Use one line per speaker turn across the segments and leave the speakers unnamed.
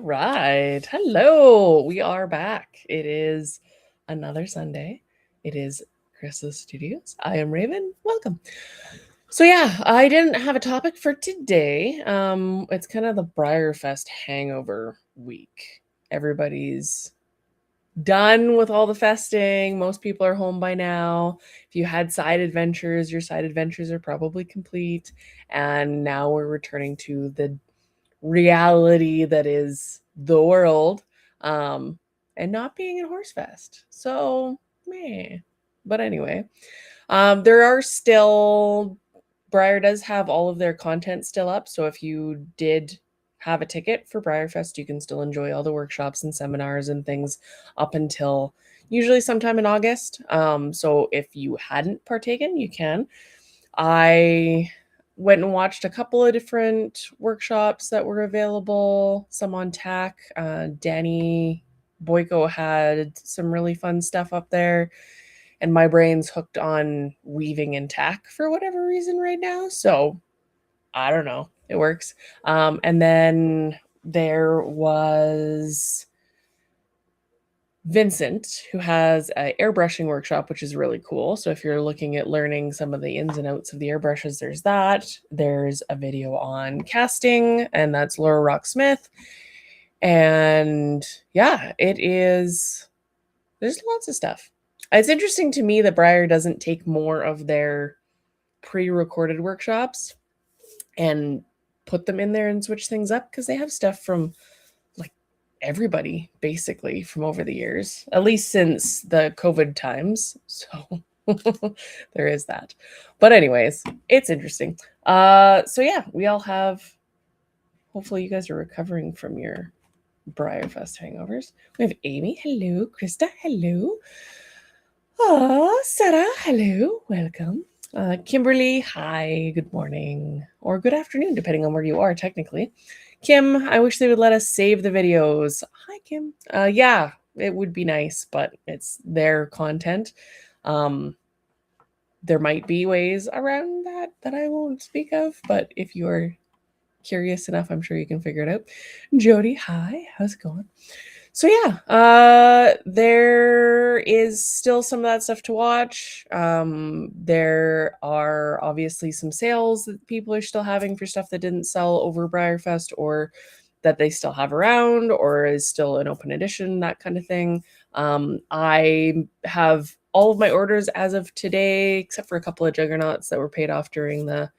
right. Hello. We are back. It is another Sunday. It is Khrysalis Studios. I am Raven. Welcome. So yeah, I didn't have a topic for today. It's kind of the Briarfest hangover week. Everybody's done with all the festing. Most people are home by now. If you had side adventures, your side adventures are probably complete. And now we're returning to the reality that is the world, and not being in Horsefest. So, meh. But anyway, there are still, Briar does have all of their content still up. So if you did have a ticket for Briarfest, you can still enjoy all the workshops and seminars and things up until usually sometime in August. So if you hadn't partaken, you can. I went and watched a couple of different workshops that were available, some on tack. Danny Boyko had some really fun stuff up there, and my brain's hooked on weaving and tack for whatever reason right now. So I don't know. It works. And then there was Vincent, who has an airbrushing workshop, which is really cool. So if you're looking at learning some of the ins and outs of the airbrushes, there's that. There's a video on casting, and that's Laura Rock Smith. And yeah, there's lots of stuff. It's interesting to me that Briar doesn't take more of their pre-recorded workshops and put them in there and switch things up, because they have stuff from everybody basically from over the years, at least since the COVID times. So there is that. But anyways, it's interesting. So yeah, we all have, hopefully you guys are recovering from your Briarfest hangovers. We have Amy, hello. Krista, hello. Sarah, hello. Welcome. Kimberly, hi, good morning, or good afternoon, depending on where you are technically. Kim, I wish they would let us save the videos. Hi, Kim. Yeah, it would be nice, but it's their content. There might be ways around that I won't speak of, but if you're curious enough, I'm sure you can figure it out. Jody, hi, how's it going? So yeah, there is still some of that stuff to watch. There are obviously some sales that people are still having for stuff that didn't sell over Briarfest, or that they still have around, or is still an open edition, that kind of thing. I have all of my orders as of today, except for a couple of juggernauts that were paid off during the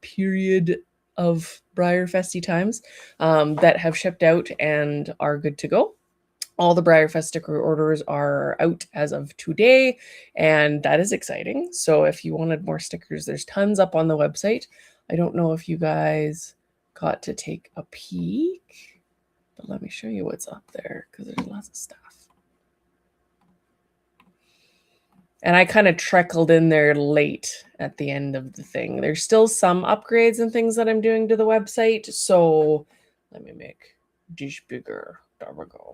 period of Briarfesty times, that have shipped out and are good to go. All the Briarfest sticker orders are out as of today, and that is exciting. So if you wanted more stickers, there's tons up on the website. I don't know if you guys got to take a peek, but let me show you what's up there, because there's lots of stuff. And I kind of trickled in there late at the end of the thing. There's still some upgrades and things that I'm doing to the website. So let me make this bigger. There we go.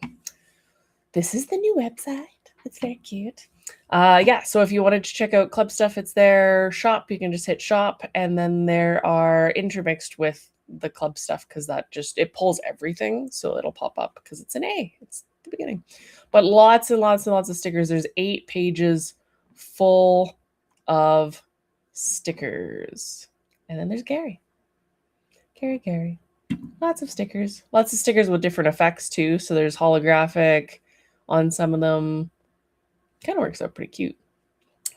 This is the new website. It's very cute. Yeah, so if you wanted to check out club stuff, it's there. Shop, you can just hit shop. And then there are intermixed with the club stuff, because that it pulls everything. So it'll pop up because it's an A. It's the beginning. But lots and lots and lots of stickers. There's 8 pages full of stickers. And then there's Gary. Gary. Lots of stickers with different effects too. So there's holographic on some of them. Kind of works out pretty cute.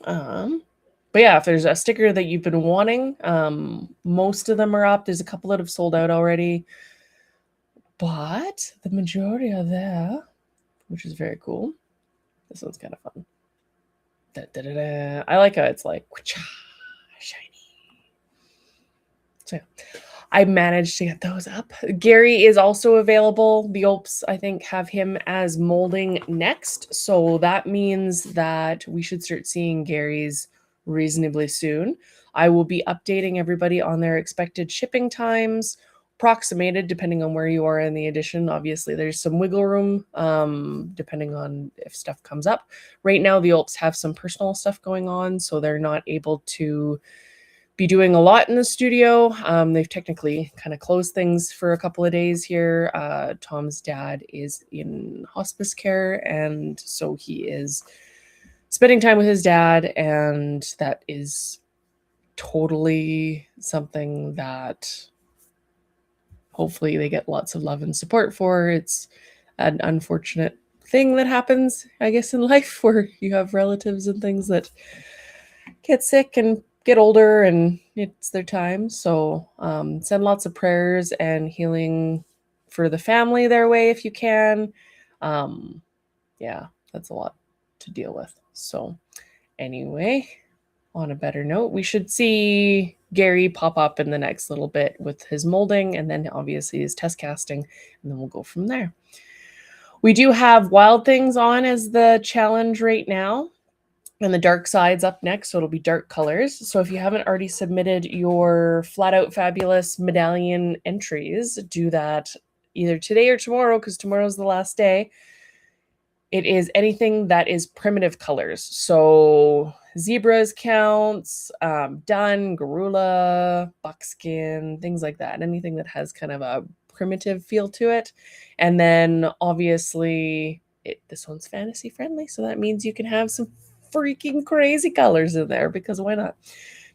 But yeah, if there's a sticker that you've been wanting, most of them are up. There's a couple that have sold out already, but the majority are there, which is very cool. This one's kind of fun. I like how it's like shiny. So yeah, I managed to get those up. Gary is also available. The Opes, I think, have him as molding next. So that means that we should start seeing Gary's reasonably soon. I will be updating everybody on their expected shipping times, approximated depending on where you are in the edition. Obviously, there's some wiggle room depending on if stuff comes up. Right now, the Opes have some personal stuff going on, so they're not able to be doing a lot in the studio. They've technically kind of closed things for a couple of days here. Tom's dad is in hospice care, and so he is spending time with his dad, and that is totally something that hopefully they get lots of love and support for. It's an unfortunate thing that happens, I guess, in life where you have relatives and things that get sick and get older and it's their time. So send lots of prayers and healing for the family their way if you can. Yeah, that's a lot to deal with. So anyway, on a better note, we should see Gary pop up in the next little bit with his molding and then obviously his test casting, and then we'll go from there. We do have Wild Things on as the challenge right now, and the dark side's up next, so it'll be dark colors. So if you haven't already submitted your Flat Out Fabulous medallion entries, do that either today or tomorrow, because tomorrow's the last day. It is anything that is primitive colors. So zebras counts, dun, garula, buckskin, things like that. Anything that has kind of a primitive feel to it. And then obviously this one's fantasy friendly. So that means you can have some freaking crazy colors in there, because why not?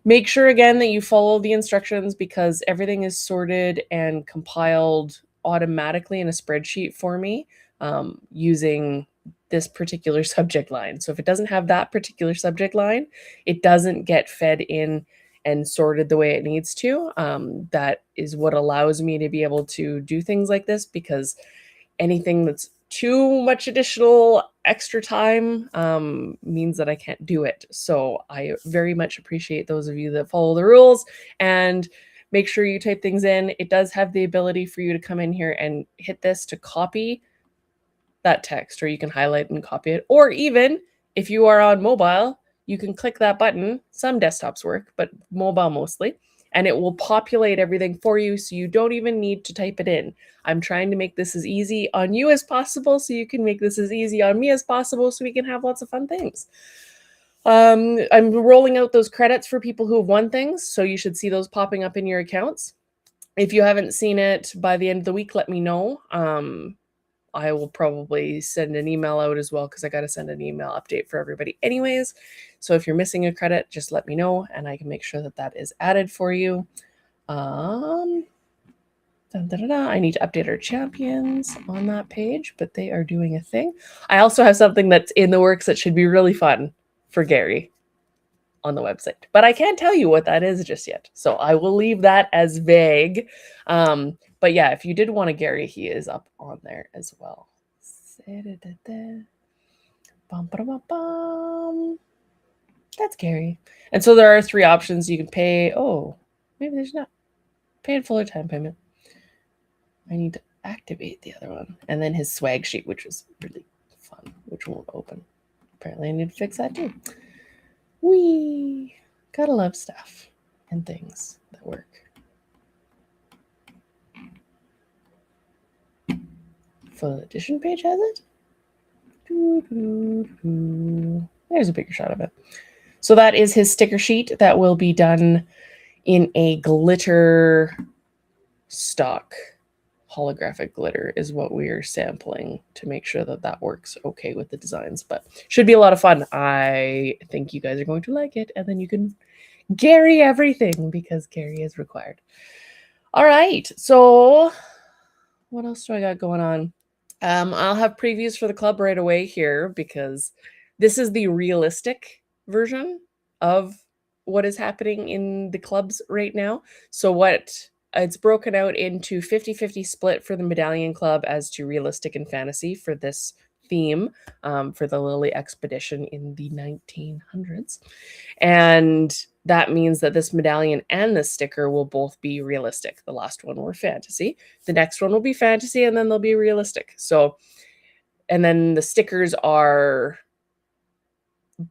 Make sure again that you follow the instructions, because everything is sorted and compiled automatically in a spreadsheet for me using this particular subject line. So if it doesn't have that particular subject line, it doesn't get fed in and sorted the way it needs to. That is what allows me to be able to do things like this, because anything that's too much additional extra time means that I can't do it. So I very much appreciate those of you that follow the rules and make sure you type things in. It does have the ability for you to come in here and hit this to copy that text, or you can highlight and copy it. Or even if you are on mobile, you can click that button. Some desktops work, but mobile mostly, and it will populate everything for you, so you don't even need to type it in. I'm trying to make this as easy on you as possible, so you can make this as easy on me as possible, so we can have lots of fun things. I'm rolling out those credits for people who have won things, so you should see those popping up in your accounts. If you haven't seen it by the end of the week, let me know. I will probably send an email out as well, because I got to send an email update for everybody anyways. So if you're missing a credit, just let me know and I can make sure that that is added for you. I need to update our champions on that page, but they are doing a thing. I also have something that's in the works that should be really fun for Gary on the website, but I can't tell you what that is just yet. So I will leave that as vague. But yeah, if you did want a Gary, he is up on there as well. That's Gary. And so there are 3 options. You can pay. Oh, maybe there's not. Pay in full or time payment. I need to activate the other one. And then his swag sheet, which is really fun, which won't open. Apparently I need to fix that too. We gotta love stuff and things that work. Full edition page has it. There's a bigger shot of it. So that is his sticker sheet that will be done in a glitter stock. Holographic glitter is what we are sampling to make sure that that works okay with the designs, but should be a lot of fun. I think you guys are going to like it, and then you can Gary everything, because Gary is required. All right, so what else do I got going on? I'll have previews for the club right away here, because this is the realistic version of what is happening in the clubs right now. So it's broken out into 50-50 split for the Medallion Club as to realistic and fantasy for this theme, for the Lily Expedition in the 1900s. And that means that this medallion and this sticker will both be realistic. The last one were fantasy. The next one will be fantasy, and then they'll be realistic. So, and then the stickers are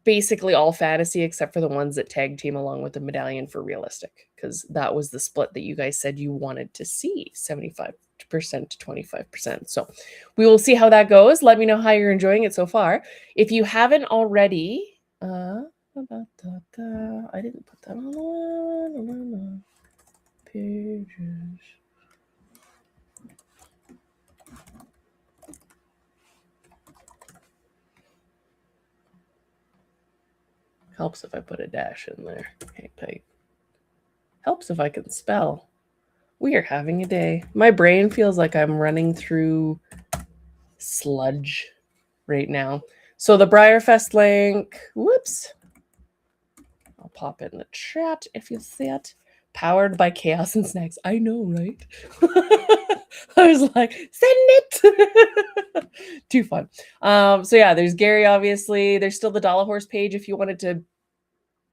basically all fantasy, except for the ones that tag team along with the medallion for realistic, because that was the split that you guys said you wanted to see, 75% to 25%. So we will see how that goes. Let me know how you're enjoying it so far. If you haven't already, I didn't put that on the pages. Helps if I put a dash in there. Hang tight. Helps if I can spell. We are having a day. My brain feels like I'm running through sludge right now. So the Briarfest link, whoops. I'll pop it in the chat if you see it. Powered by Chaos and Snacks. I know, right? I was like, send it. Too fun. So yeah, there's Gary, obviously. There's still the Dollar Horse page if you wanted to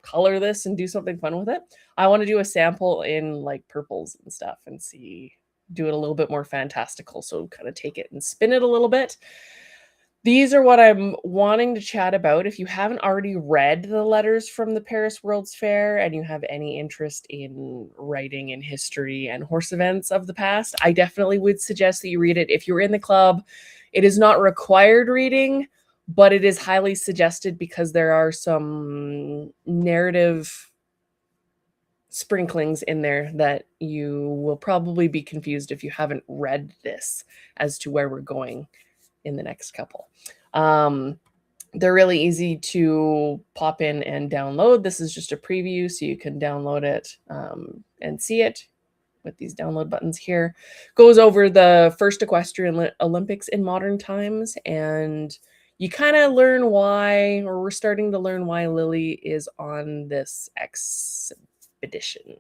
color this and do something fun with it. I want to do a sample in like purples and stuff and do it a little bit more fantastical. So kind of take it and spin it a little bit. These are what I'm wanting to chat about. If you haven't already read the letters from the Paris World's Fair and you have any interest in writing in history and horse events of the past, I definitely would suggest that you read it. If you're in the club, it is not required reading, but it is highly suggested because there are some narrative sprinklings in there that you will probably be confused if you haven't read this as to where we're going in the next couple. They're really easy to pop in and download. This is just a preview, so you can download it and see it with these download buttons here. Goes over the first equestrian Olympics in modern times, and you kind of learn why, or we're starting to learn why Lily is on this expedition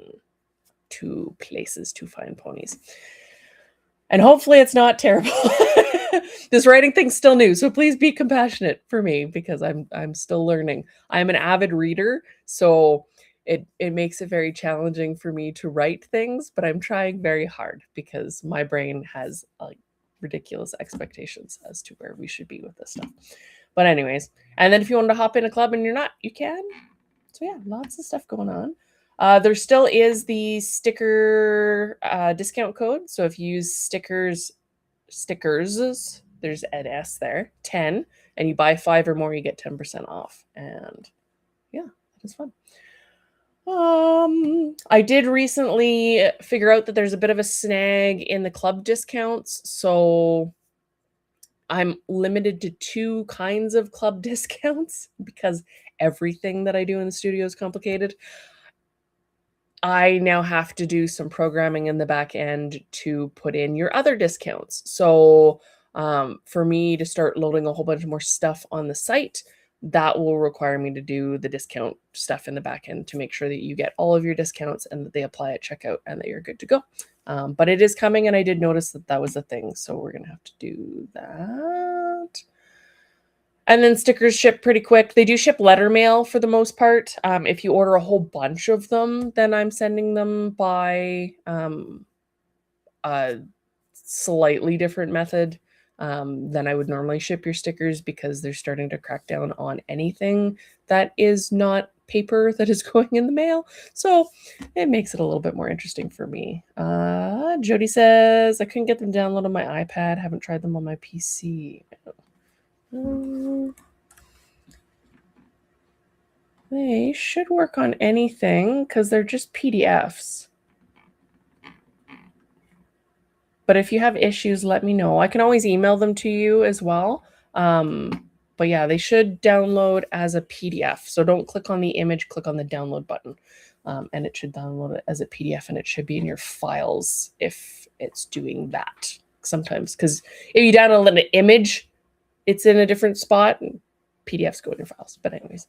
to places to find ponies. And hopefully it's not terrible. This writing thing's still new, so please be compassionate for me because I'm still learning. I'm an avid reader, so it makes it very challenging for me to write things, but I'm trying very hard because my brain has like ridiculous expectations as to where we should be with this stuff. But anyways, and then if you wanted to hop in a club and you're not, you can. So yeah, lots of stuff going on. There still is the sticker discount code. So if you use stickers, there's an S there, 10, and you buy 5 or more, you get 10% off. And yeah, that is fun. I did recently figure out that there's a bit of a snag in the club discounts. So I'm limited to 2 kinds of club discounts because everything that I do in the studio is complicated. I now have to do some programming in the back end to put in your other discounts. So for me to start loading a whole bunch more stuff on the site, that will require me to do the discount stuff in the back end to make sure that you get all of your discounts and that they apply at checkout and that you're good to go. But it is coming, and I did notice that that was a thing. So we're going to have to do that. And then stickers ship pretty quick. They do ship letter mail for the most part. If you order a whole bunch of them, then I'm sending them by a slightly different method than I would normally ship your stickers because they're starting to crack down on anything that is not paper that is going in the mail. So it makes it a little bit more interesting for me. Jody says, I couldn't get them downloaded on my iPad. Haven't tried them on my PC. They should work on anything because they're just PDFs. But if you have issues, let me know. I can always email them to you as well. But yeah, they should download as a PDF. So don't click on the image, click on the download button. And it should download it as a PDF, and it should be in your files if it's doing that sometimes. Because if you download an image, it's in a different spot. And PDFs go in your files. But anyways,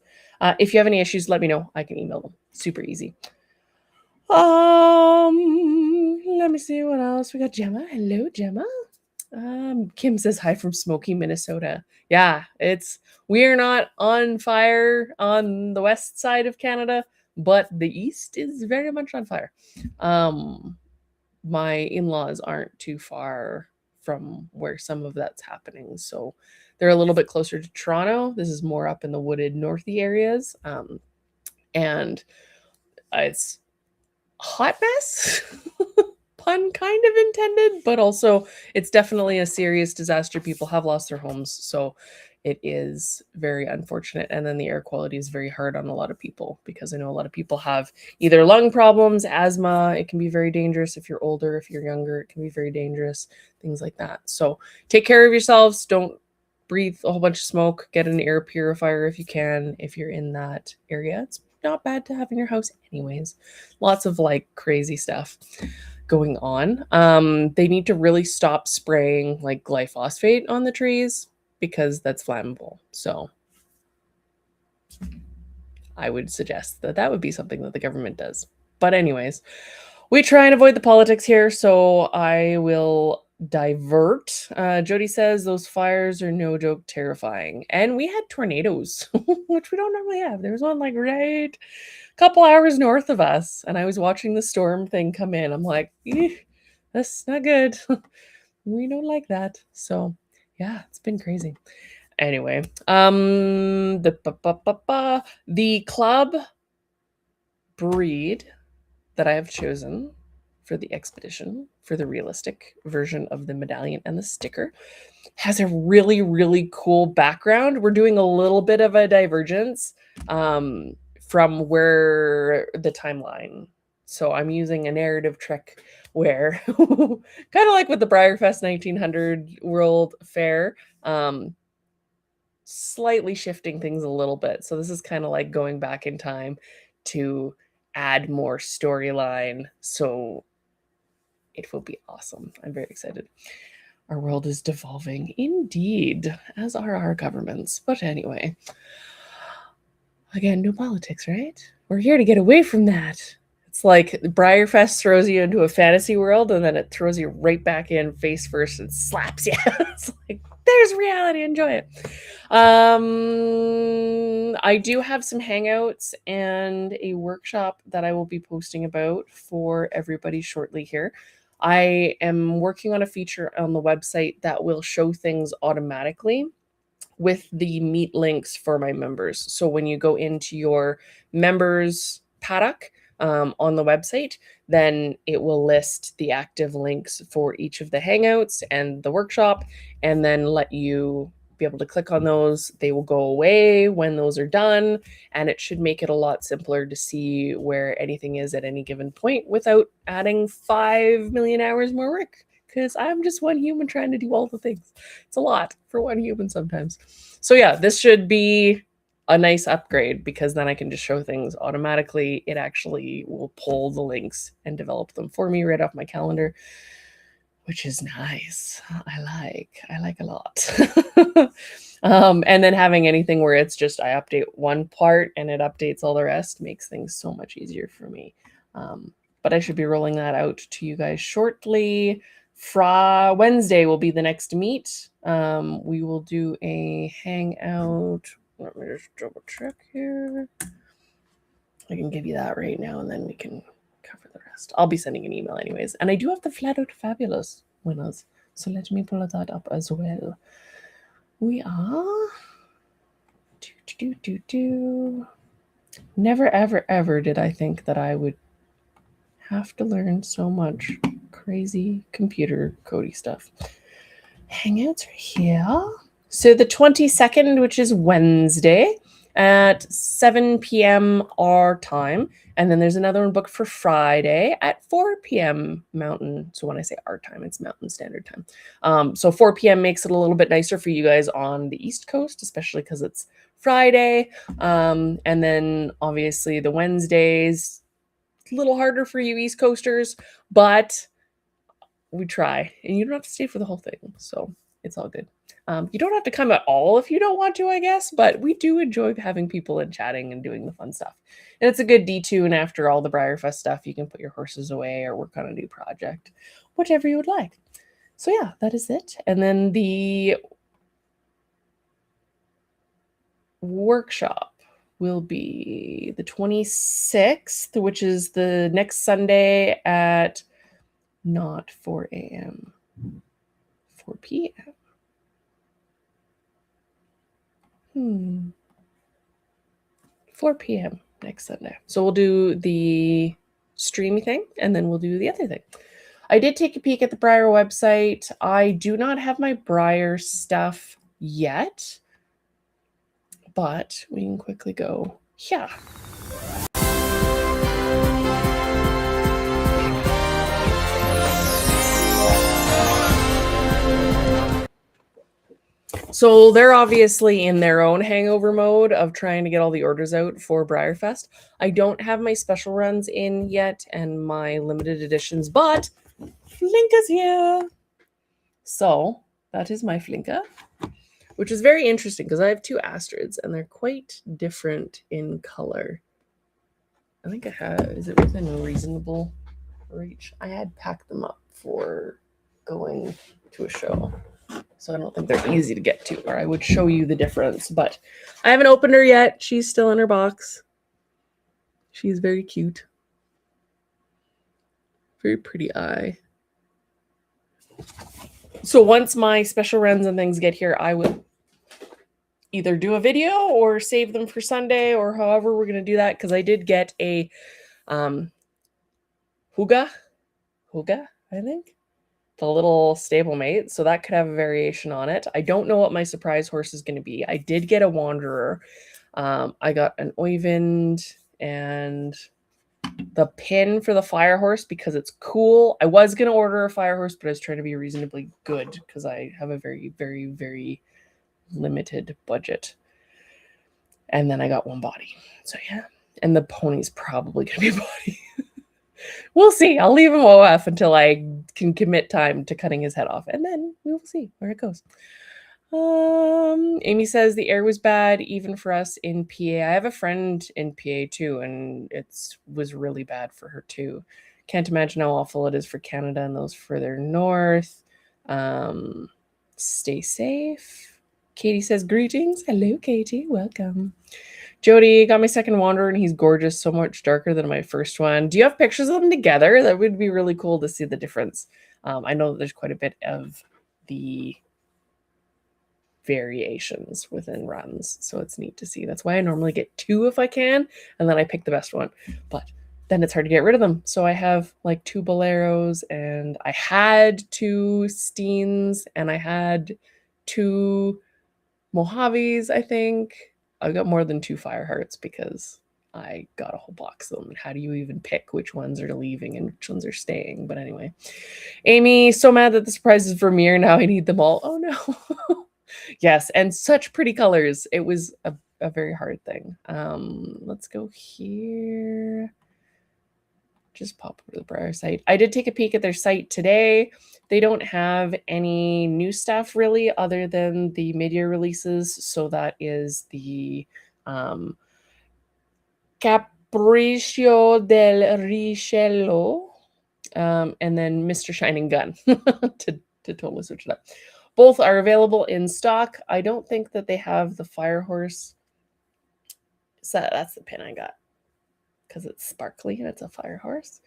if you have any issues, let me know. I can email them. Super easy. Let me see what else. We got Gemma. Hello, Gemma. Kim says hi from Smoky, Minnesota. Yeah, we're not on fire on the west side of Canada, but the east is very much on fire. My in-laws aren't too far from where some of that's happening, so they're a little bit closer to Toronto. This is more up in the wooded northy areas, and it's a hot mess. Pun kind of intended, but also it's definitely a serious disaster. People have lost their homes, so it is very unfortunate. And then the air quality is very hard on a lot of people, because I know a lot of people have either lung problems, asthma. It can be very dangerous if you're older. If you're younger, it can be very dangerous, things like that. So take care of yourselves. Don't breathe a whole bunch of smoke. Get an air purifier if you can, if you're in that area. It's not bad to have in your house anyways. Lots of like crazy stuff going on. They need to really stop spraying like glyphosate on the trees, because that's flammable. So I would suggest that that would be something that the government does. But anyways, we try and avoid the politics here, so I will divert. Jody says those fires are no joke terrifying. And we had tornadoes, which we don't normally have. There was one like right a couple hours north of us, and I was watching the storm thing come in. I'm like, that's not good. We don't like that. So yeah, it's been crazy. Anyway, the club breed that I have chosen for the expedition, for the realistic version of the medallion and the sticker, has a really, really cool background. We're doing a little bit of a divergence from where the timeline. So I'm using a narrative trick where, kind of like with the Briarfest 1900 World Fair, slightly shifting things a little bit. So this is kind of like going back in time to add more storyline. So it will be awesome. I'm very excited. Our world is devolving indeed, as are our governments. But anyway, again, no politics, right? We're here to get away from that. It's like Briarfest throws you into a fantasy world, and then it throws you right back in face first and slaps you. It's like, there's reality, enjoy it. I do have some hangouts and a workshop that I will be posting about for everybody shortly here. I am working on a feature on the website that will show things automatically with the meet links for my members. So when you go into your members paddock on the website, then it will list the active links for each of the hangouts and the workshop, and then let you be able to click on those. They will go away when those are done, and it should make it a lot simpler to see where anything is at any given point without adding 5 million hours more work, because I'm just one human trying to do all the things. It's a lot for one human sometimes. So yeah, this should be a nice upgrade, because then I can just show things automatically. It actually will pull the links and develop them for me right off my calendar, which is nice. I like a lot. And then having anything where it's just I update one part and it updates all the rest makes things so much easier for me. But I should be rolling that out to you guys shortly. Wednesday will be the next meet. We will do a hangout. Let me just double check here. I can give you that right now, and then we can cover the rest. I'll be sending an email anyways. And I do have the Flat Out Fabulous winners, so let me pull that up as well. We are... Never, ever, ever did I think that I would have to learn so much crazy computer codey stuff. Hangouts are here. So the 22nd, which is Wednesday at 7 p.m. our time. And then there's another one booked for Friday at 4 p.m. Mountain. So when I say our time, it's Mountain Standard Time. So 4 p.m. makes it a little bit nicer for you guys on the East Coast, especially because it's Friday. And then obviously the Wednesdays, a little harder for you East Coasters, but we try. And you don't have to stay for the whole thing. So it's all good. You don't have to come at all if you don't want to, I guess, but we do enjoy having people and chatting and doing the fun stuff. And it's a good detune after all the Briarfest stuff. You can put your horses away or work on a new project, whatever you would like. So yeah, that is it. And then the workshop will be the 26th, which is the next Sunday at not 4 a.m., 4 p.m. 4 p.m. next Sunday. So we'll do the streamy thing, and then we'll do the other thing. I did take a peek at the Briar website. I do not have my Briar stuff yet. but we can quickly go here. So they're obviously in their own hangover mode of trying to get all the orders out for Briarfest. I don't have my special runs in yet and my limited editions, but Flinka's here. So that is my Flinka, which is very interesting because I have two Astrids and they're quite different in color. I think I have, is it within a reasonable reach? I had packed them up for going to a show. So I don't think they're easy to get to, or I would show you the difference. But I haven't opened her yet. She's still in her box. She's very cute. Very pretty eye. So once my special runs and things get here, I will either do a video or save them for Sunday or however we're going to do that. Because I did get a Huga, I think. The little stablemate, so that could have a variation on it. I don't know what my surprise horse is going to be. I did get a Wanderer. I got an Oyvind and the pin for the fire horse because it's cool. I was going to order a fire horse, but I was trying to be reasonably good because I have a very, very, very limited budget. And then I got one body. So yeah. And the pony's probably going to be a body. We'll see. I'll leave him OF until I can commit time to cutting his head off. And then we will see where it goes. Amy says the air was bad even for us in PA. I have a friend in PA too, and it was really bad for her too. Can't imagine how awful it is for Canada and those further north. Stay safe. Katie says greetings. Hello, Katie. Welcome. Jody, got my second Wanderer, and he's gorgeous, so much darker than my first one. Do you have pictures of them together? That would be really cool to see the difference. I know that there's quite a bit of the variations within runs, so it's neat to see. That's why I normally get two if I can, and then I pick the best one. But then it's hard to get rid of them. So I have like two Boleros, and I had two Steens, and I had two Mojaves, I think. I got more than two Firehearts because I got a whole box of them. How do you even pick which ones are leaving and which ones are staying? But anyway, Amy, so mad that the surprise is Vermeer. Now I need them all. Oh no. Yes, and such pretty colors. It was a very hard thing. Let's go here. Just pop over to the Briar site. I did take a peek at their site today. They don't have any new stuff really other than the mid-year releases. So that is the Capriccio del Richello and then Mr. Shining Gun to totally switch it up. Both are available in stock. I don't think that they have the Fire Horse. So that's the pin I got because it's sparkly and it's a Fire Horse.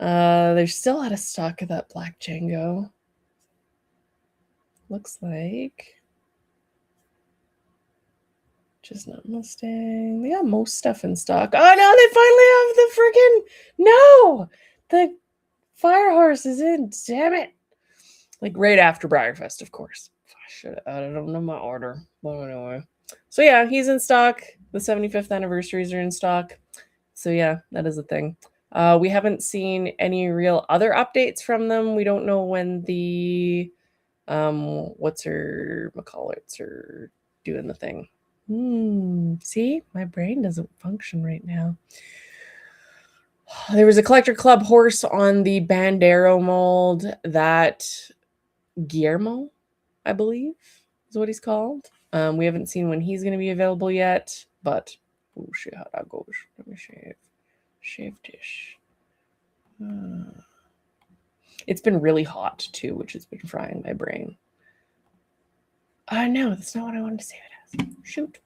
They're still out of stock of that Black Django. Looks like. Just not Mustang. They got most stuff in stock. Oh no, they finally have the freaking. No! The Fire Horse is in. Damn it. Like right after Briarfest, of course. I should have added them to my order. But anyway. So yeah, he's in stock. The 75th anniversaries are in stock. So yeah, that is a thing. We haven't seen any real other updates from them. We don't know when the what's her McCollarts are doing the thing. See, my brain doesn't function right now. There was a Collector Club horse on the Bandero mold that Guillermo, I believe, is what he's called. We haven't seen when he's going to be available yet, but oh shit, how that goes. Let me shave dish. It's been really hot too, which has been frying my brain. No, that's not what I wanted to save it as. Shoot.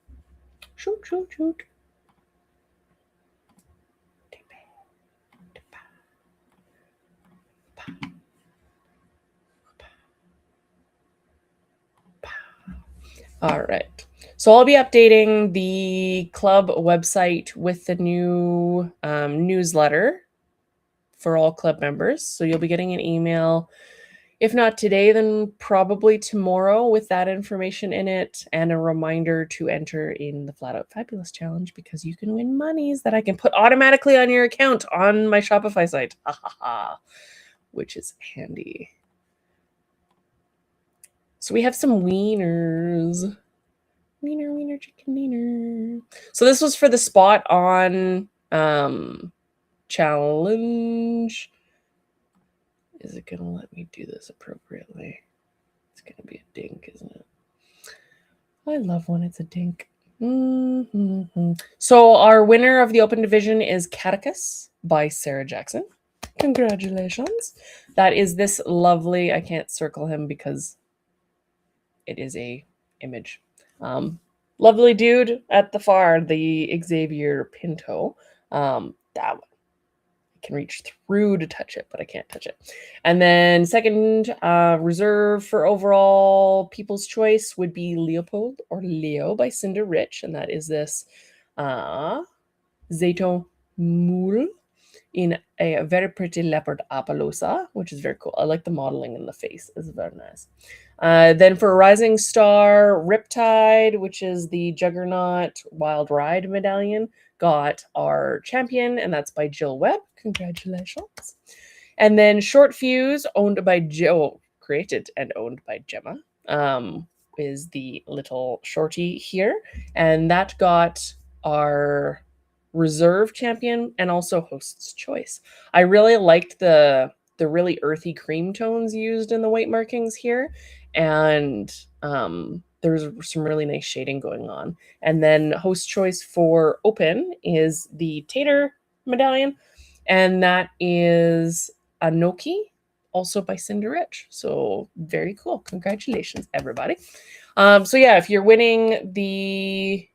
All right. So I'll be updating the club website with the new newsletter for all club members. So you'll be getting an email. If not today, then probably tomorrow with that information in it and a reminder to enter in the Flat Out Fabulous Challenge because you can win monies that I can put automatically on your account on my Shopify site, which is handy. So we have some wieners. Wiener, chicken wiener. So this was for the spot on challenge. Is it gonna let me do this appropriately? It's gonna be a dink, isn't it? I love when it's a dink. So our winner of the open division is Catechus by Sarah Jackson. Congratulations. That is this lovely, I can't circle him because it is a image. Lovely dude at the far, the Xavier Pinto. That one. I can reach through to touch it, but I can't touch it. And then second reserve for overall People's Choice would be Leopold or Leo by Cinder Rich. And that is this Zeto Moule in a very pretty leopard apalosa, which is very cool. I like the modeling in the face. It's very nice. Then for Rising Star, Riptide, which is the Juggernaut Wild Ride medallion, got our champion, and that's by Jill Webb. Congratulations. And then Short Fuse, owned by Joe, created and owned by Gemma, is the little shorty here. And that got our reserve champion and also host's choice. I really liked the really earthy cream tones used in the white markings here, and there's some really nice shading going on. And then host choice for open is the Tater medallion, and that is Anoki, also by Cinder Rich. So very cool. Congratulations, everybody. So yeah, if you're winning the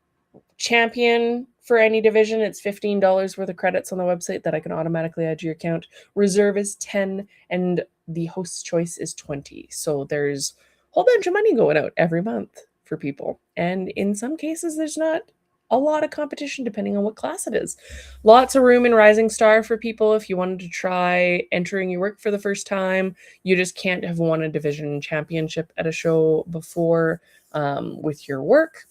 champion for any division, it's $15 worth of credits on the website that I can automatically add to your account. Reserve is 10 and the host's choice is 20. So there's a whole bunch of money going out every month for people. And in some cases, there's not a lot of competition depending on what class it is. Lots of room in Rising Star for people if you wanted to try entering your work for the first time. You just can't have won a division championship at a show before with your work.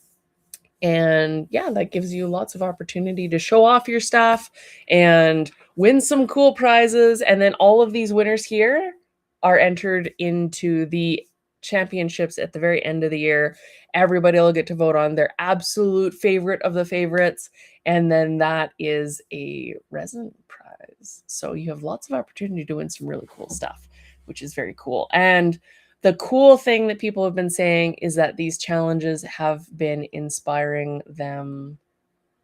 And yeah, that gives you lots of opportunity to show off your stuff and win some cool prizes. And then all of these winners here are entered into the championships at the very end of the year. Everybody will get to vote on their absolute favorite of the favorites. And then that is a resin prize. So you have lots of opportunity to win some really cool stuff, which is very cool. And the cool thing that people have been saying is that these challenges have been inspiring them.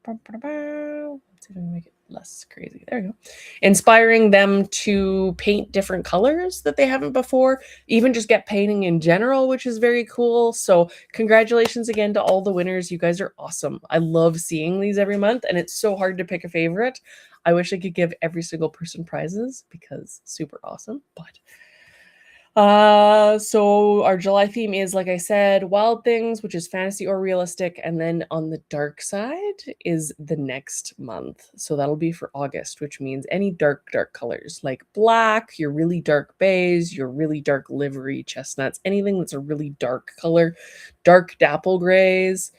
Let's see if I can make it less crazy. There we go. Inspiring them to paint different colors that they haven't before, even just get painting in general, which is very cool. So congratulations again to all the winners. You guys are awesome. I love seeing these every month, and it's so hard to pick a favorite. I wish I could give every single person prizes because super awesome, but so our July theme is, like I said, Wild Things, which is fantasy or realistic, and then on the dark side is the next month. So that'll be for August, which means any dark colors like black, your really dark beige, your really dark livery chestnuts, anything that's a really dark color, dark dapple grays,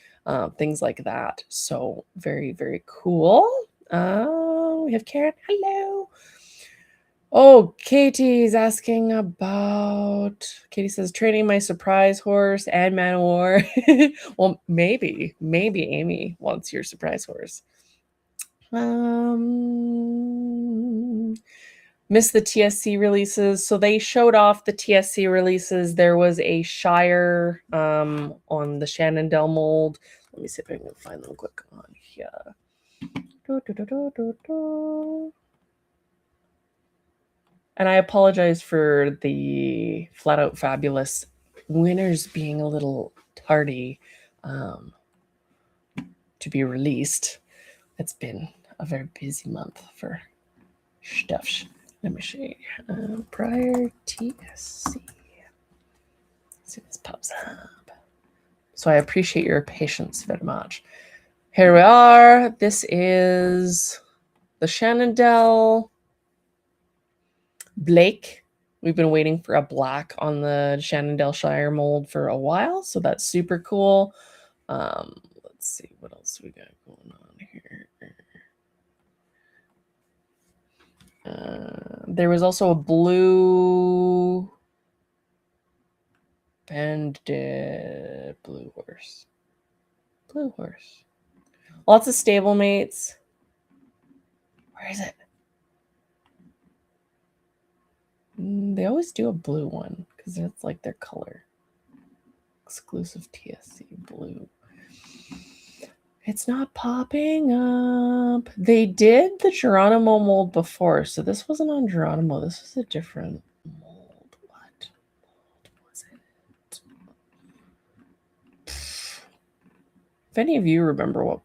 things like that. So very, very cool. We have Karen. Hello. Oh, Katie's asking about, Katie says, training my surprise horse and man of war. Well, maybe Amy wants your surprise horse. Missed the TSC releases. So they showed off the TSC releases. There was a Shire on the Shenandoah mold. Let me see if I can find them quick on here. And I apologize for the Flat Out Fabulous winners being a little tardy to be released. It's been a very busy month for stuff. Let me show you. Prior TSC. Let's see if this pops up. So I appreciate your patience very much. Here we are. This is the Shenandoah Blake We've been waiting for a black on the Shannondale-Shire mold for a while, so that's super cool. Let's see what else we got going on here. There was also a blue bandit, blue horse. Lots of stablemates. Where is it? They always do a blue one because it's like their color. Exclusive TSC blue. It's not popping up. They did the Geronimo mold before, so this wasn't on Geronimo. This was a different mold. What mold was it? If any of you remember what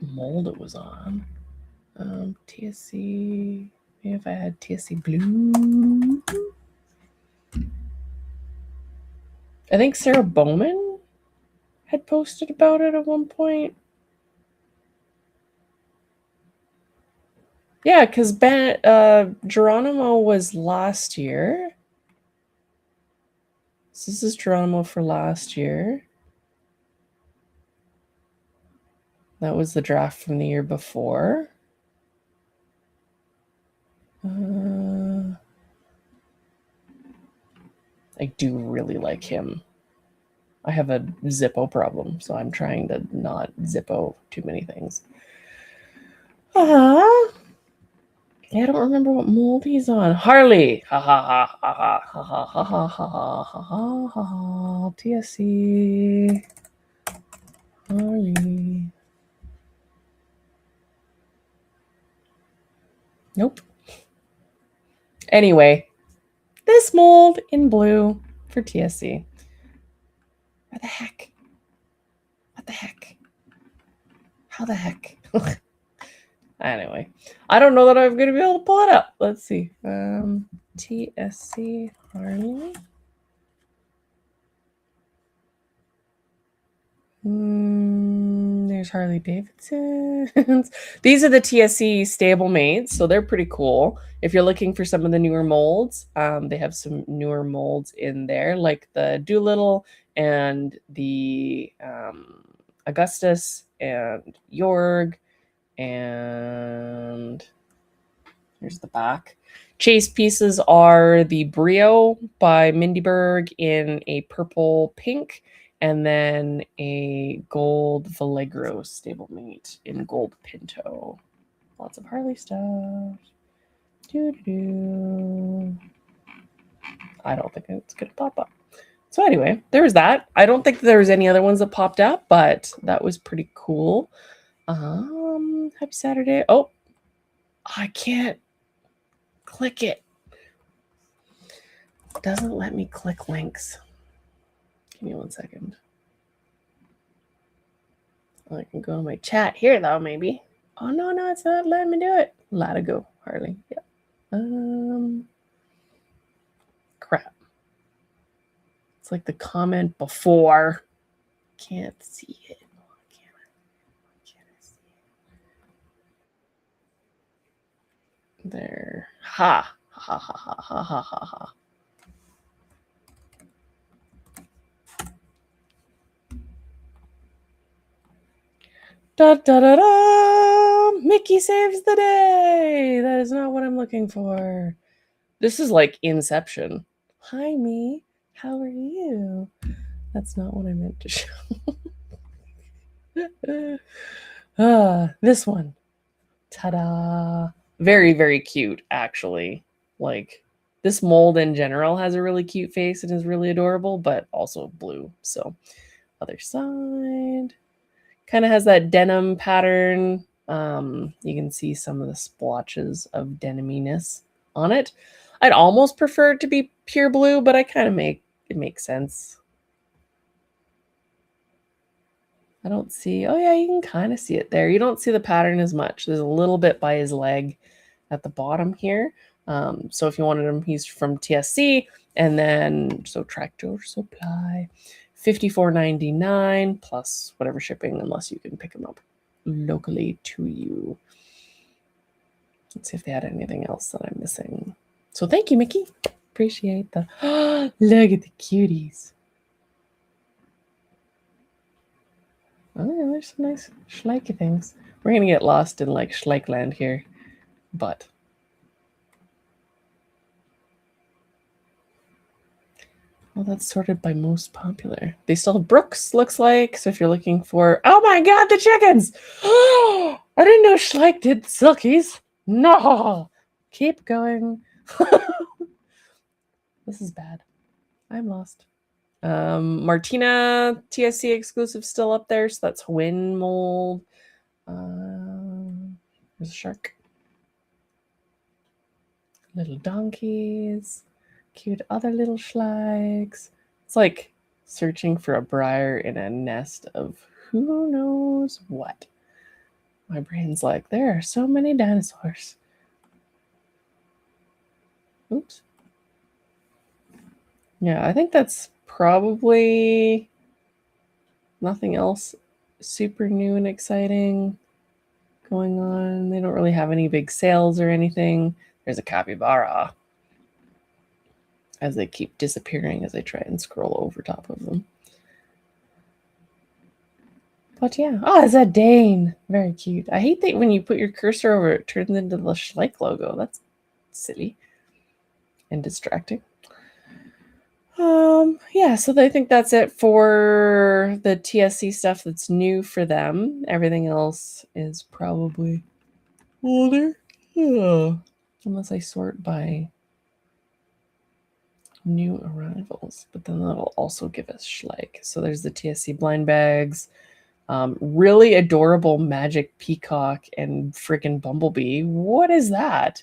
mold it was on, TSC. Maybe if I had TSC blue. I think Sarah Bowman had posted about it at one point. Yeah, because Geronimo was last year. So this is Geronimo for last year. That was the draft from the year before. I do really like him. I have a Zippo problem, so I'm trying to not Zippo too many things. Yeah, I don't remember what mold he's on. Harley. Ha ha ha ha ha ha ha ha ha ha ha ha ha. TSC. Harley. Nope. Anyway, this mold in blue for TSC. Where the heck? What the heck? How the heck? Anyway, I don't know that I'm going to be able to pull it up. Let's see. TSC Harley. There's Harley Davidson's. These are the TSC stablemates, so they're pretty cool. If you're looking for some of the newer molds, they have some newer molds in there, like the Doolittle and the Augustus and Jorg. And here's the back. Chase pieces are the Brio by Mindyberg in a purple pink, and then a gold Vallegro stablemate in gold Pinto. Lots of Harley stuff. I don't think it's going to pop up. So anyway, there's that. I don't think there was any other ones that popped up, but that was pretty cool. Happy Saturday. Oh, I can't click it. It doesn't let me click links. Give me 1 second. I can go to my chat here though, maybe. Oh no, it's not letting me do it. Let it go, Harley. Yeah. Crap. It's like the comment before. Can't see it. There. Ha. Ha ha ha ha ha ha ha. Da da da da! Mickey saves the day! That is not what I'm looking for. This is like Inception. Hi, me. How are you? That's not what I meant to show. This one. Ta-da! Very, very cute, actually. Like, this mold in general has a really cute face and is really adorable, but also blue. So, other side. Kind of has that denim pattern. You can see some of the splotches of deniminess on it. I'd almost prefer it to be pure blue, but I kind of it makes sense. I don't see. Oh yeah, you can kind of see it there. You don't see the pattern as much. There's a little bit by his leg at the bottom here. So if you wanted him, he's from TSC, and then so Tractor Supply, $54.99 plus whatever shipping, unless you can pick them up locally to you. Let's see if they had anything else that I'm missing. So thank you, Mickey. appreciate the... Look at the cuties. Oh, yeah, there's some nice schleiky things. We're going to get lost in like Schleikland here, but... Well, that's sorted by most popular. They still have Brooks, looks like. So if you're looking for... Oh my god, the chickens! I didn't know Schleik did silkies. No! Keep going. This is bad. I'm lost. Martina TSC exclusive still up there, so that's Wind Mold. There's a shark. Little donkeys. Cute other little schleiks. It's like searching for a briar in a nest of who knows what. My brain's like, there are so many dinosaurs. Oops. Yeah, I think that's probably nothing else super new and exciting going on. They don't really have any big sales or anything. There's a capybara. As they keep disappearing as I try and scroll over top of them. But yeah. Oh, it's a Dane. Very cute. I hate that when you put your cursor over it turns into the Schleik logo. That's silly and distracting. Yeah, so I think that's it for the TSC stuff that's new for them. Everything else is probably older. Yeah. Unless I sort by new arrivals, but then that'll also give us Schleik. So there's the TSC blind bags, really adorable magic peacock and freaking bumblebee. What is that?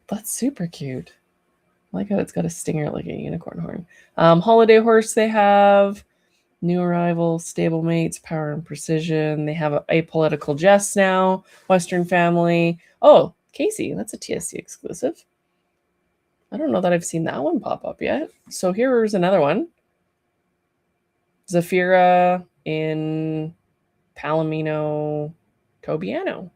That's super cute. I like how it's got a stinger like a unicorn horn. Holiday horse they have. New arrival, stablemates, power and precision. They have a political jest now. Western family. Oh, Casey, that's a TSC exclusive. I don't know that I've seen that one pop up yet. So here's another one. Zafira in Palomino Tobiano.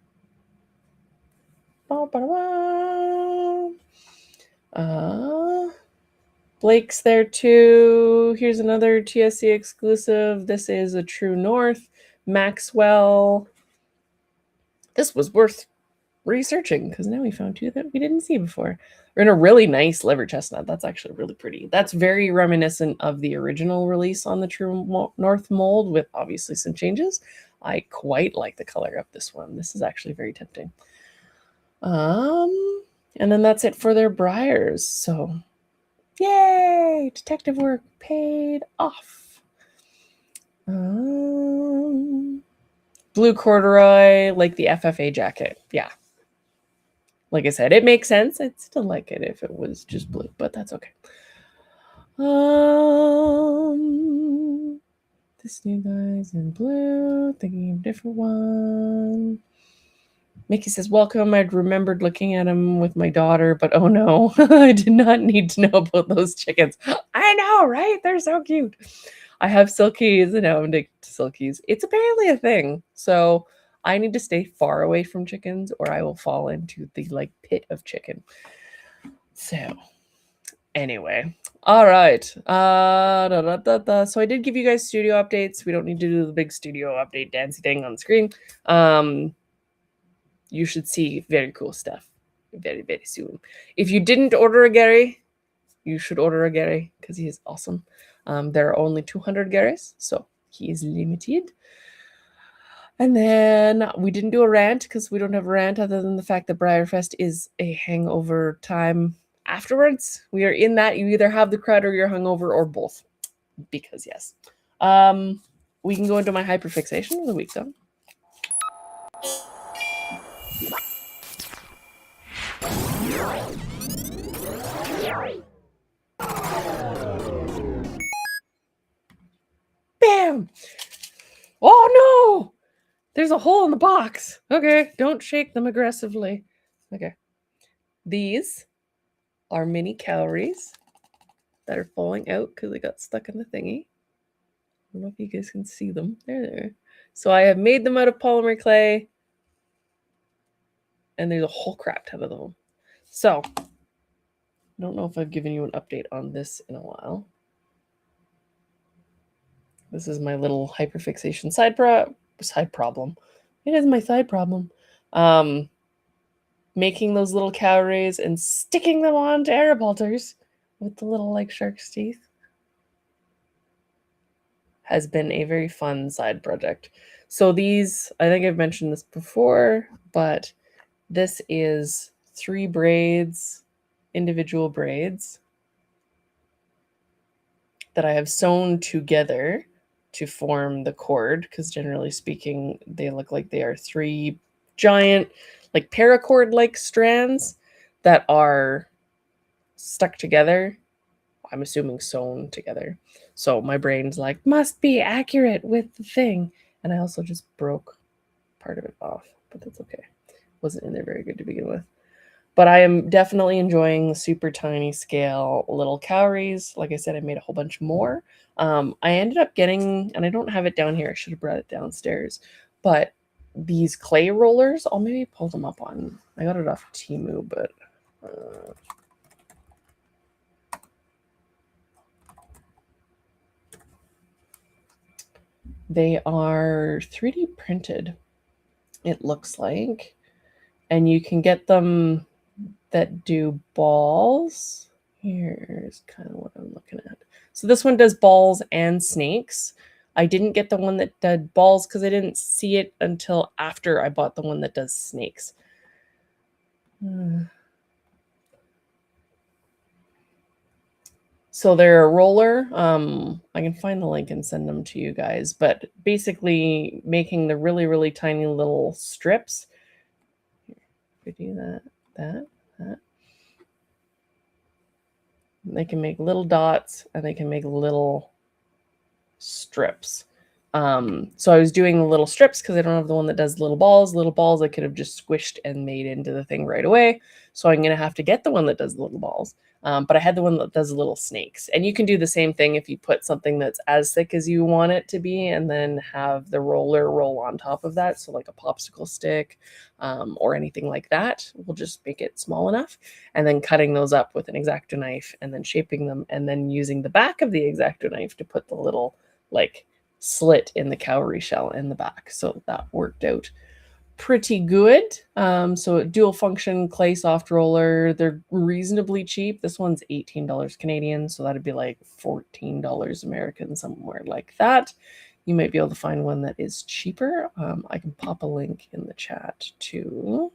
Blake's there too. Here's another TSC exclusive. This is a True North. Maxwell. This was worth researching because now we found two that we didn't see before. We're in a really nice liver chestnut. That's actually really pretty. That's very reminiscent of the original release on the True North mold with obviously some changes. I quite like the color of this one. This is actually very tempting. And then that's it for their briars. So yay! Detective work paid off. Blue corduroy, like the FFA jacket. Yeah. Like I said, it makes sense. I'd still like it if it was just blue, but that's okay. This new guy's in blue. Thinking of a different one. Mickey says, welcome. I'd remembered looking at him with my daughter, but oh no, I did not need to know about those chickens. I know, right? They're so cute. I have silkies and I'm addicted to silkies. It's apparently a thing. So I need to stay far away from chickens or I will fall into the like pit of chicken. So anyway, all right. So I did give you guys studio updates. We don't need to do the big studio update dancey thing on the screen. You should see very cool stuff very, very soon. If you didn't order a Gary, you should order a Gary because he is awesome. There are only 200 Garys, so he is limited. And then we didn't do a rant because we don't have a rant other than the fact that Briarfest is a hangover time afterwards. We are in that. You either have the crowd or you're hungover or both. Because yes. We can go into my hyperfixation of the week though. Bam! Oh no! There's a hole in the box. Okay, don't shake them aggressively. Okay. These are mini calories that are falling out because they got stuck in the thingy. I don't know if you guys can see them. There. So I have made them out of polymer clay. And there's a whole crap ton of them. So I don't know if I've given you an update on this in a while. This is my little hyperfixation side problem. It is my side problem. Making those little cowries and sticking them onto Arab halters with the little like shark's teeth has been a very fun side project. So these, I think I've mentioned this before, but this is 3 braids, individual braids that I have sewn together to form the cord, because generally speaking, they look like they are 3 giant, like paracord-like strands that are stuck together. I'm assuming sewn together. So my brain's like, must be accurate with the thing. And I also just broke part of it off, but that's okay. Wasn't in there very good to begin with. But I am definitely enjoying the super tiny scale little cowries. Like I said, I made a whole bunch more. I ended up getting, and I don't have it down here. I should have brought it downstairs. But these clay rollers, I'll maybe pull them up on. I got it off Temu, but they are 3D printed, it looks like. And you can get them that do balls. Here's kind of what I'm looking at. So this one does balls and snakes. I didn't get the one that did balls because I didn't see it until after I bought the one that does snakes. So they're a roller. I can find the link and send them to you guys. But basically making the really, really tiny little strips. Here, if we do that. They can make little dots and they can make little strips. So I was doing the little strips because I don't have the one that does little balls. Little balls I could have just squished and made into the thing right away. So I'm going to have to get the one that does little balls. But I had the one that does little snakes. And you can do the same thing if you put something that's as thick as you want it to be and then have the roller roll on top of that. So like a popsicle stick or anything like that. We'll just make it small enough. And then cutting those up with an X-Acto knife and then shaping them and then using the back of the X-Acto knife to put the little like slit in the cowrie shell in the back. So that worked out pretty good. So dual function clay soft roller. They're reasonably cheap. This one's $18 Canadian, so that'd be like $14 American, somewhere like that. You might be able to find one that is cheaper. I can pop a link in the chat too.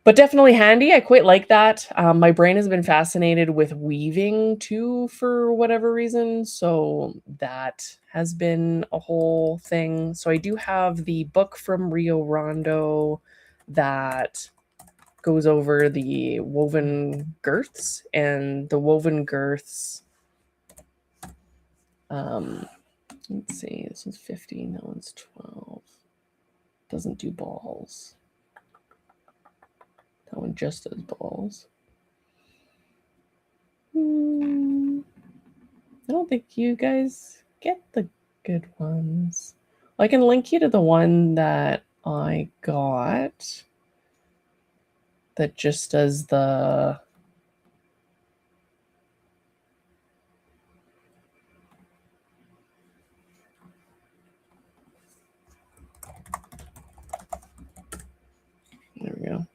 But definitely handy. I quite like that. My brain has been fascinated with weaving too for whatever reason. So that has been a whole thing. So I do have the book from Rio Rondo that goes over the woven girths, and the woven girths. Let's see, this one's 15, that one's 12. Doesn't do balls. That one just does balls. I don't think you guys get the good ones. I can link you to the one that I got that just does the... There we go.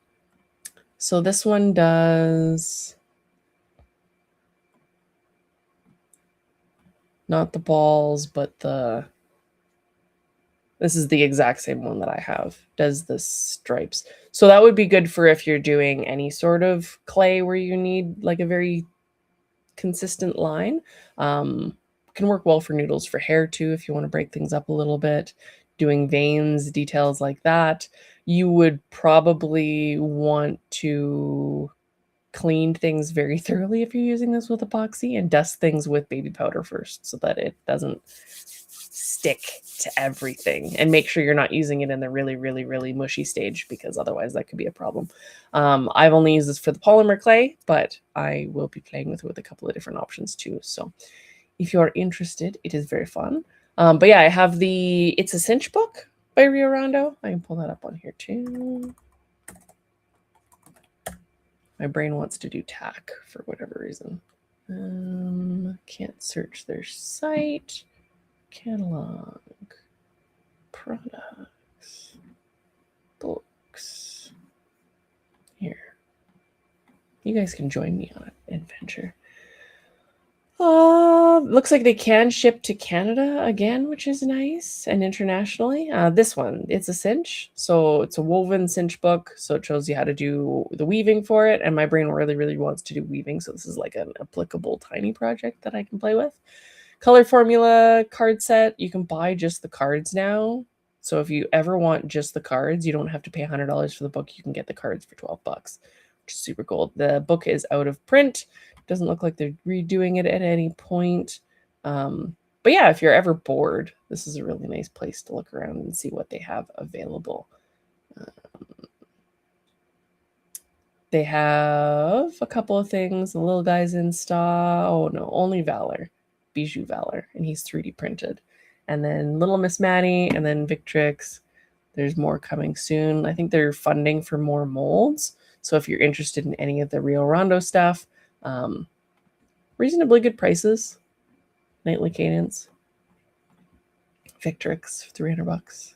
So this one does not the balls, but the... This is the exact same one that I have. Does the stripes. So that would be good for if you're doing any sort of clay where you need like a very consistent line. Can work well for noodles for hair too if you want to break things up a little bit. Doing veins, details like that. You would probably want to clean things very thoroughly if you're using this with epoxy, and dust things with baby powder first so that it doesn't stick to everything, and make sure you're not using it in the really, really, really mushy stage, because otherwise that could be a problem. I've only used this for the polymer clay, but I will be playing with it with a couple of different options too. So if you're interested, it is very fun. But yeah, I have the It's a Cinch book by Rio Rondo. I can pull that up on here too. My brain wants to do tack for whatever reason. Can't search their site. Catalog. Products. Books. Here. You guys can join me on an adventure. Looks like they can ship to Canada again, which is nice, and internationally. This one, it's a cinch. So it's a woven cinch book. So it shows you how to do the weaving for it. And my brain really, really wants to do weaving. So this is like an applicable tiny project that I can play with. Color formula card set. You can buy just the cards now. So if you ever want just the cards, you don't have to pay $100 for the book. You can get the cards for $12, which is super cool. The book is out of print. Doesn't look like they're redoing it at any point. But yeah, if you're ever bored, this is a really nice place to look around and see what they have available. They have a couple of things. The little guy's in stock. Oh no, only Valor. Bijou Valor. And he's 3D printed. And then Little Miss Maddie and then Victrix. There's more coming soon. I think they're funding for more molds. So if you're interested in any of the Rio Rondo stuff, reasonably good prices. Nightly Cadence. Victrix, $300.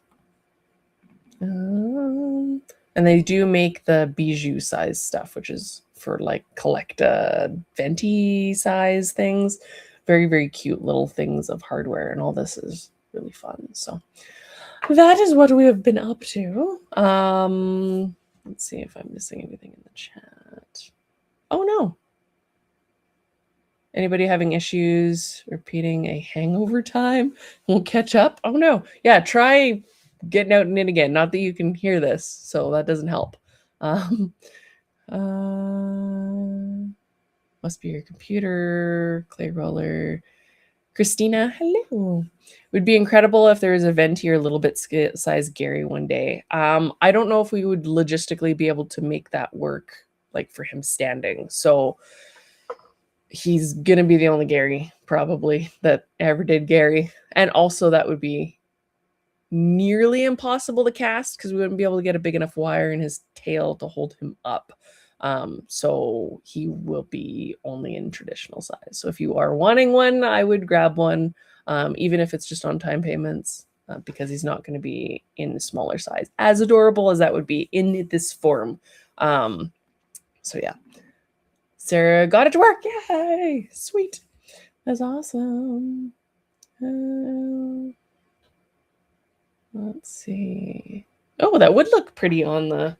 And they do make the bijou size stuff, which is for like collecta venti size things. Very, very cute little things of hardware, and all this is really fun. So that is what we have been up to. Let's see if I'm missing anything in the chat. Oh no. Anybody having issues repeating a hangover time? We'll catch up. Oh no. Yeah, try getting out and in again. Not that you can hear this, so that doesn't help. Must be your computer. Clay roller. Christina, hello. Would be incredible if there was a venti or a little bit size Gary one day. I don't know if we would logistically be able to make that work, like for him standing. So he's going to be the only Gary probably that ever did Gary. And also that would be nearly impossible to cast because we wouldn't be able to get a big enough wire in his tail to hold him up. So he will be only in traditional size. So if you are wanting one, I would grab one, even if it's just on time payments, because he's not going to be in the smaller size. As adorable as that would be in this form. So yeah. Sarah got it to work. Yay! Sweet. That's awesome. Let's see. Oh, that would look pretty on the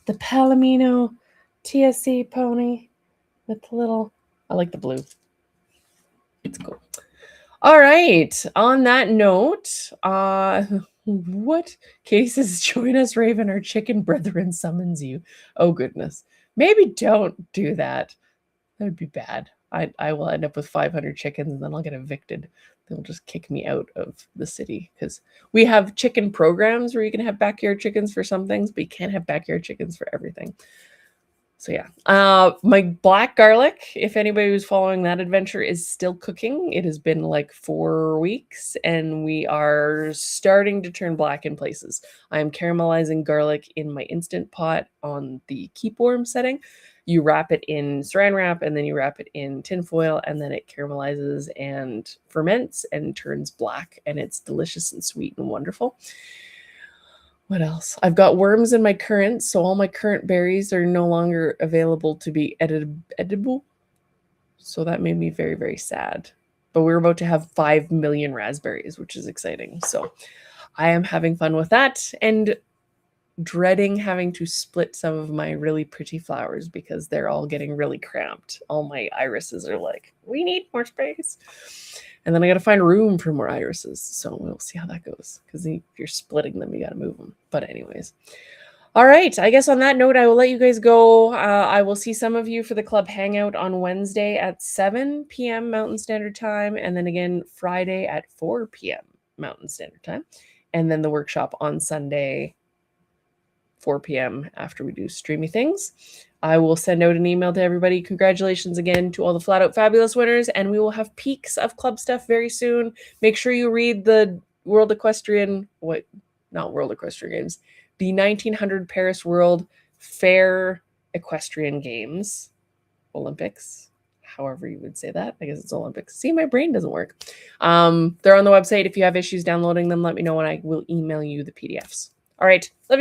Palomino TSC pony with the little... I like the blue. It's cool. All right. On that note, what cases join us, Raven? Our chicken brethren summons you. Oh, goodness. Maybe don't do that. That would be bad. I will end up with 500 chickens and then I'll get evicted. They'll just kick me out of the city because we have chicken programs where you can have backyard chickens for some things, but you can't have backyard chickens for everything. So yeah, my black garlic, if anybody who's following that adventure, is still cooking. It has been like 4 weeks and we are starting to turn black in places. I am caramelizing garlic in my Instant Pot on the keep warm setting. You wrap it in saran wrap and then you wrap it in tinfoil and then it caramelizes and ferments and turns black, and it's delicious and sweet and wonderful. What else? I've got worms in my currant, so all my currant berries are no longer available to be edible. So that made me very, very sad. But we're about to have 5 million raspberries, which is exciting. So I am having fun with that and dreading having to split some of my really pretty flowers because they're all getting really cramped. All my irises are like, we need more space. And then I got to find room for more irises. So we'll see how that goes. Because if you're splitting them, you got to move them. But anyways. All right. I guess on that note, I will let you guys go. I will see some of you for the club hangout on Wednesday at 7 p.m. Mountain Standard Time. And then again, Friday at 4 p.m. Mountain Standard Time. And then the workshop on Sunday, 4 p.m. after we do streamy things. I will send out an email to everybody. Congratulations again to all the Flat Out Fabulous winners, and we will have peaks of club stuff very soon. Make sure you read the World Equestrian, not World Equestrian Games, the 1900 Paris World Fair equestrian games, Olympics, however you would say that. I guess it's Olympics. See, my brain doesn't work. They're on the website. If you have issues downloading them, let me know and I will email you the PDFs. All right. Love you.